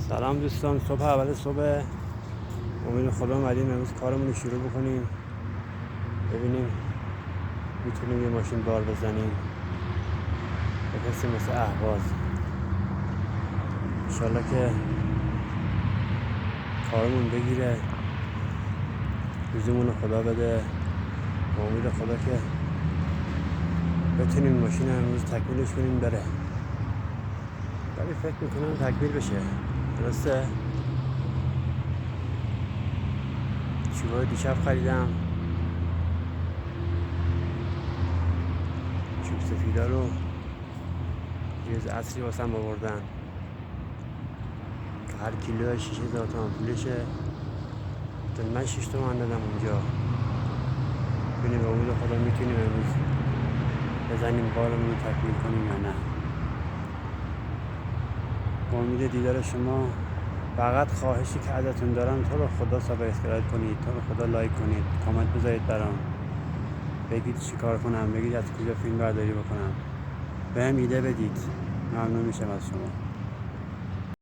سلام دوستان، صبح اول صبح. امید خدا اومدیم امروز کارمون رو شروع بکنیم. ببینیم میتونیم یه ماشین بار بزنیم به کسی مثل اهواز. انشالله که کارمون بگیره، روزمون رو خدا بده. با امید خدا که بتونیم ماشین امروز تکمیلش کنیم بره، ولی فکر میکنم تکمیل بشه. درسته؟ چوبای دیشب خریدم، چوب سفیدا رو یه عصری واسم آوردن که هر کیلو 6000 تومان پولشه. من 6 تومن دادم اونجا. ببینیم به امید خدا میتونیم امروز بزنیم بارمون رو تکمیل کنیم یا نه. با امید دیدار شما. فقط خواهشی که ازتون دارم، تو رو خدا سابسکرایب کنید، تو رو خدا لایک کنید، کامنت بذارید برام، بگید چی کار کنم، بگید از کجا فیلم برداری بکنم، بهم ایده بدید. ممنون میشم از شما.